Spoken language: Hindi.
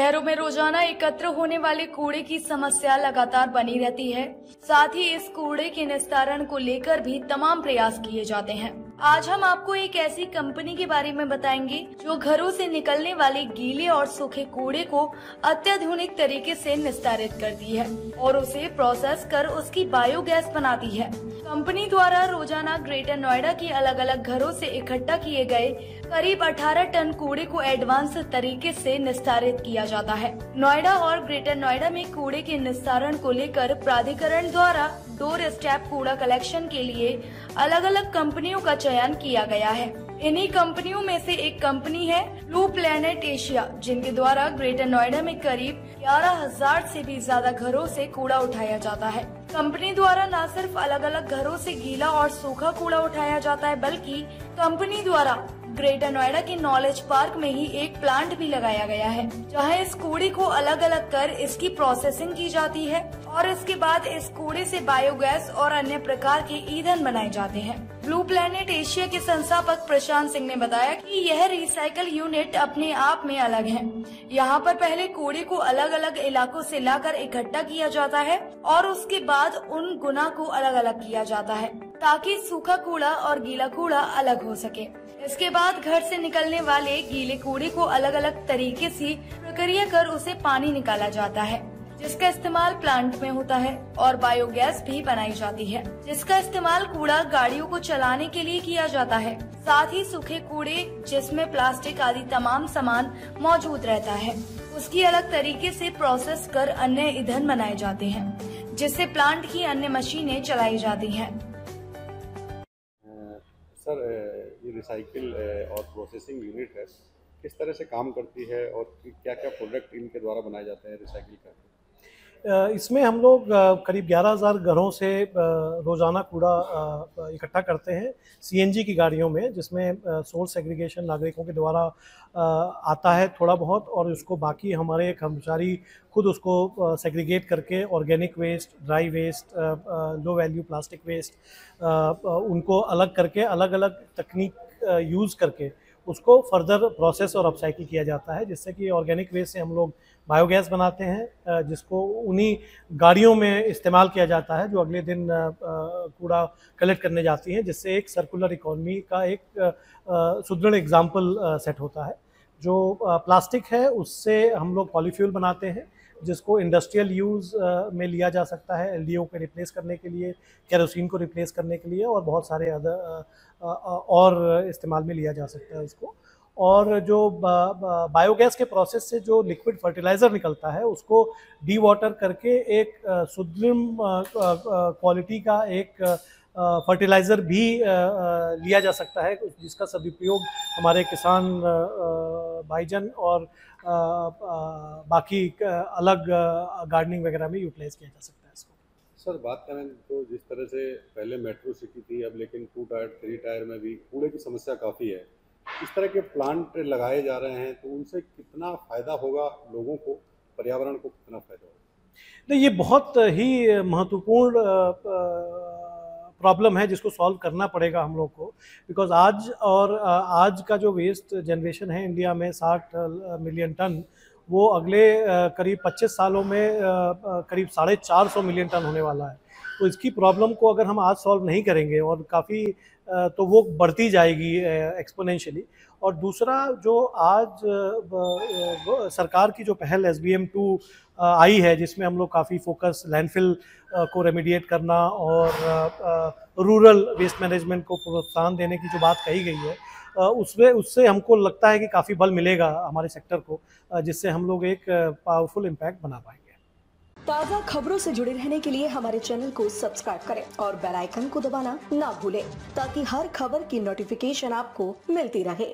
शहरों में रोजाना एकत्र होने वाले कूड़े की समस्या लगातार बनी रहती है। साथ ही इस कूड़े के निस्तारण को लेकर भी तमाम प्रयास किए जाते हैं। आज हम आपको एक ऐसी कंपनी के बारे में बताएंगे जो घरों से निकलने वाले गीले और सूखे कूड़े को अत्याधुनिक तरीके से निस्तारित करती है और उसे प्रोसेस कर उसकी बायोगैस बनाती है। कंपनी द्वारा रोजाना ग्रेटर नोएडा के अलग अलग घरों से इकट्ठा किए गए करीब 18 टन कूड़े को एडवांस तरीके से निस्तारित किया जाता है। नोएडा और ग्रेटर नोएडा में कूड़े के निस्तारण को लेकर प्राधिकरण द्वारा डोर स्टेप कूड़ा कलेक्शन के लिए अलग अलग कंपनियों का चयन किया गया है। इन्हीं कंपनियों में से एक कंपनी है ब्लू प्लेनेट एशिया, जिनके द्वारा ग्रेटर नोएडा में करीब 11,000 से भी ज्यादा घरों से कूड़ा उठाया जाता है। कंपनी द्वारा न सिर्फ अलग अलग घरों से गीला और सूखा कूड़ा उठाया जाता है, बल्कि कंपनी द्वारा ग्रेटर नोएडा के नॉलेज पार्क में ही एक प्लांट भी लगाया गया है, जहां इस कूड़े को अलग अलग कर इसकी प्रोसेसिंग की जाती है और इसके बाद इस कूड़े से बायोगैस और अन्य प्रकार के ईंधन बनाए जाते हैं। ब्लू प्लेनेट एशिया के संस्थापक प्रशांत सिंह ने बताया कि यह रिसाइकल यूनिट अपने आप में अलग है। यहाँ पर पहले कूड़े को अलग अलग इलाकों से लाकर इकट्ठा किया जाता है और उसके बाद उन गुना को अलग अलग किया जाता है ताकि सूखा कूड़ा और गीला कूड़ा अलग हो सके। इसके बाद घर से निकलने वाले गीले कूड़े को अलग अलग तरीके से प्रक्रिया कर उसे पानी निकाला जाता है, जिसका इस्तेमाल प्लांट में होता है और बायोगैस भी बनाई जाती है, जिसका इस्तेमाल कूड़ा गाड़ियों को चलाने के लिए किया जाता है। साथ ही सूखे कूड़े जिसमें प्लास्टिक आदि तमाम सामान मौजूद रहता है, उसकी अलग तरीके से प्रोसेस कर अन्य ईंधन बनाए जाते हैं, जिससे प्लांट की अन्य मशीनें चलाई जाती हैं। सर, ये रिसाइकिल और प्रोसेसिंग यूनिट है, किस तरह से काम करती है और क्या क्या प्रोडक्ट इनके द्वारा बनाए जाते हैं रिसाइकिल करके? इसमें हम लोग करीब 11,000 घरों से रोज़ाना कूड़ा इकट्ठा करते हैं सीएनजी की गाड़ियों में, जिसमें सोर्स सेग्रीगेशन नागरिकों के द्वारा आता है थोड़ा बहुत, और उसको बाकी हमारे कर्मचारी खुद उसको सेग्रीगेट करके organic waste, dry waste, low value plastic waste, उनको अलग करके अलग अलग तकनीक यूज़ करके उसको फर्दर प्रोसेस और अपसाइकिल किया जाता है, जिससे कि ऑर्गेनिक वेस्ट से हम लोग बायोगैस बनाते हैं, जिसको उन्हीं गाड़ियों में इस्तेमाल किया जाता है जो अगले दिन कूड़ा कलेक्ट करने जाती हैं, जिससे एक सर्कुलर इकोनॉमी का एक सुदृढ़ एग्जाम्पल सेट होता है। जो प्लास्टिक है उससे हम लोग पॉलीफ्यूल बनाते हैं, जिसको इंडस्ट्रियल यूज़ में लिया जा सकता है, एलडीओ को रिप्लेस करने के लिए, केरोसिन को रिप्लेस करने के लिए, और बहुत सारे और इस्तेमाल में लिया जा सकता है उसको। और जो बायोगैस के प्रोसेस से जो लिक्विड फर्टिलाइज़र निकलता है उसको डी वाटर करके एक सुदृढ़ क्वालिटी का एक फर्टिलाइज़र भी लिया जा सकता है, जिसका सदुपयोग हमारे किसान भाईजन और बाकी अलग गार्डनिंग वगैरह में यूटिलाइज किया जा सकता है इसको। सर, बात करें तो जिस तरह से पहले मेट्रो सिटी थी, अब लेकिन 2 टायर 3 टायर में भी कूड़े की समस्या काफ़ी है। इस तरह के प्लांट लगाए जा रहे हैं तो उनसे कितना फ़ायदा होगा लोगों को, पर्यावरण को कितना फ़ायदा होगा? नहीं, ये बहुत ही महत्वपूर्ण प्रॉब्लम है जिसको सॉल्व करना पड़ेगा हम लोग को, बिकॉज आज का जो वेस्ट जनरेशन है इंडिया में 60 मिलियन टन, वो अगले करीब 25 सालों में करीब 450 मिलियन टन होने वाला है। तो इसकी प्रॉब्लम को अगर हम आज सॉल्व नहीं करेंगे और काफ़ी तो वो बढ़ती जाएगी एक्सपोनेंशियली। और दूसरा, जो आज सरकार की जो पहल SBM2 आई है, जिसमें हम लोग काफ़ी फोकस लैंडफिल को रेमिडिएट करना और रूरल वेस्ट मैनेजमेंट को प्रोत्साहन देने की जो बात कही गई है, उससे हमको लगता है कि काफ़ी बल मिलेगा हमारे सेक्टर को, जिससे हम लोग एक पावरफुल इम्पैक्ट बना पाएंगे। ताज़ा खबरों से जुड़े रहने के लिए हमारे चैनल को सब्सक्राइब करें और बेल आइकन को दबाना ना भूलें, ताकि हर खबर की नोटिफिकेशन आपको मिलती रहे।